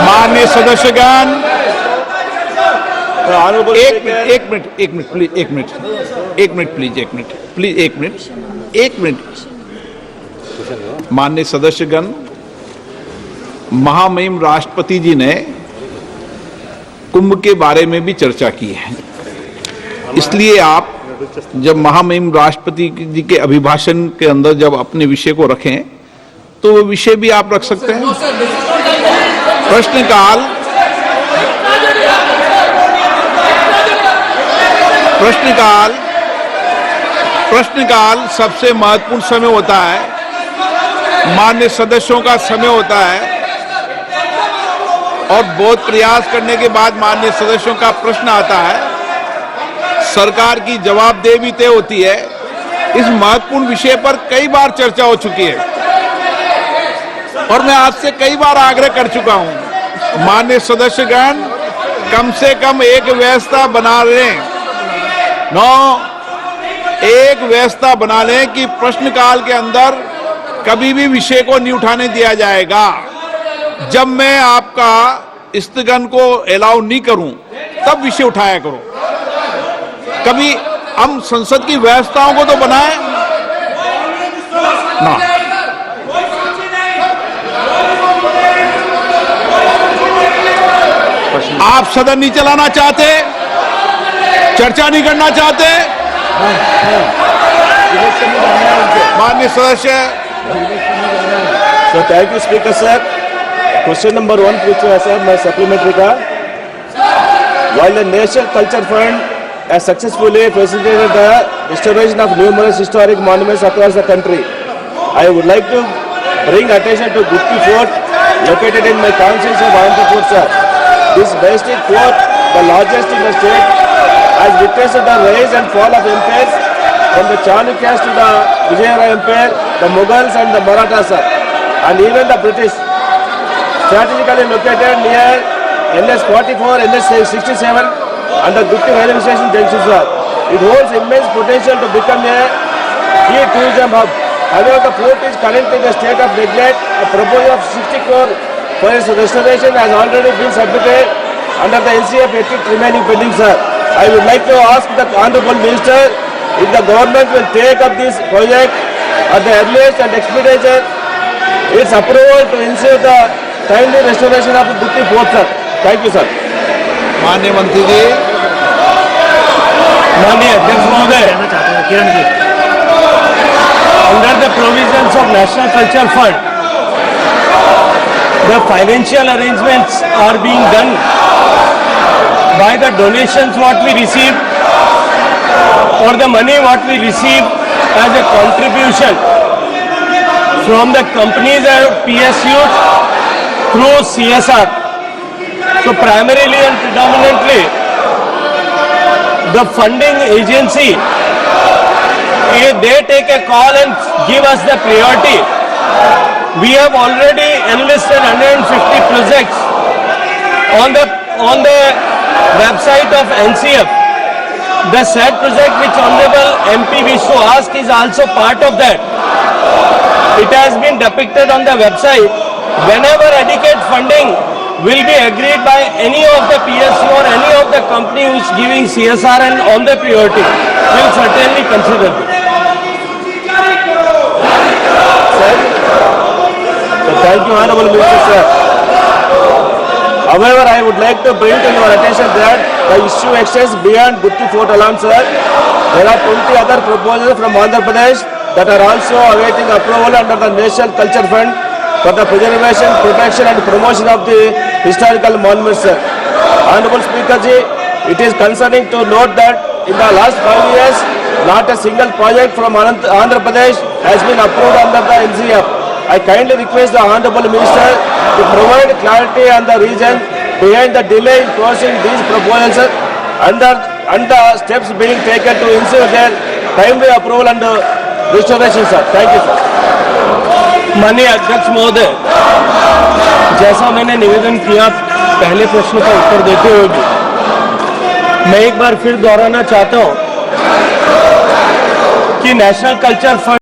माननीय सदस्यगण, एक minute please. माननीय सदस्यगण, महामहिम राष्ट्रपति जी ने कुंभ के बारे में भी चर्चा की है, इसलिए आप जब महामहिम राष्ट्रपति जी के अभिभाषण के अंदर जब अपने विषय को रखें तो वो विषय भी आप रख सकते हैं। प्रश्नकाल सबसे महत्वपूर्ण समय होता है, माननीय सदस्यों का समय होता है और बहुत प्रयास करने के बाद माननीय सदस्यों का प्रश्न आता है, सरकार की जवाबदेही भी तय होती है। इस महत्वपूर्ण विषय पर कई बार चर्चा हो चुकी है और मैं आपसे कई बार आग्रह कर चुका हूं, माननीय सदस्यगण कम से कम एक व्यवस्था बना लें, एक व्यवस्था बना लें कि प्रश्नकाल के अंदर कभी भी विषय को नहीं उठाने दिया जाएगा। जब मैं आपका स्थगन को अलाउ नहीं करूं तब विषय उठाया करो। कभी हम संसद की व्यवस्थाओं को तो बनाएं ना। आप सदन नहीं चलाना चाहते, चर्चा नहीं करना चाहते, माननीय सदस्य। So thank you, Speaker sir. Question number 1 पूछा है सर, मैं सप्लीमेंट्री का। While the National Culture Fund has successfully facilitated the restoration of numerous historic monuments across the country, I would like to bring attention to Gutti Fort, located in my constituency of Anantapur, sir. This majestic fort, the largest in the state, has witnessed the rise and fall of empires from the Chalukyas to the Vijayanagar Empire, the Mughals and the Marathas, sir, and even the British. Strategically located near NS 44, NS 67 and the Gutti railway station junction, sir. It holds immense potential to become a key tourism hub. However, the fort is currently in a state of neglect. A proposal of 60 crore for its restoration has already been submitted under the NCF ethics remaining pending, sir. I would like to ask the Honorable Minister if the government will take up this project at the earliest and expedite its approval to ensure the timely restoration of the Gutti Fort, sir. Thank you, sir. माननीय मंत्री जी। माननीय अध्यक्ष महोदय, under the provisions of National Culture Fund, the financial arrangements are being done by the donations what we receive or the money what we receive as a contribution from the companies and PSUs through CSR. So primarily and predominantly the funding agency, they take a call and give us the priority. We have already enlisted 150 projects on the website of NCF. The said project which Honorable MP wished to ask is also part of that. It has been depicted on the website. Whenever adequate funding will be agreed by any of the PSU or any of the company who is giving CSR and on the priority, we will certainly consider this. So thank you, Honorable Minister, sir. However, I would like to bring to your attention that the issue extends beyond Gutti Fort alone, sir. There are 20 other proposals from Andhra Pradesh that are also awaiting approval under the National Culture Fund for the preservation, protection and promotion of the historical monuments, sir. Honorable Speaker ji, it is concerning to note that in the last 5 years, not a single project from Andhra Pradesh has been approved under the NCF. I kindly request the Honorable Minister to provide clarity on the reason behind the delay in closing these proposals and the steps being taken to ensure their timely approval and restoration, sir. Thank you, sir. माननीय अध्यक्ष महोदय, जैसा मैंने निवेदन किया पहले प्रश्न का उत्तर देते हुए भी, मैं एक बार फिर दोहराना चाहता हूं कि नेशनल कल्चर फंड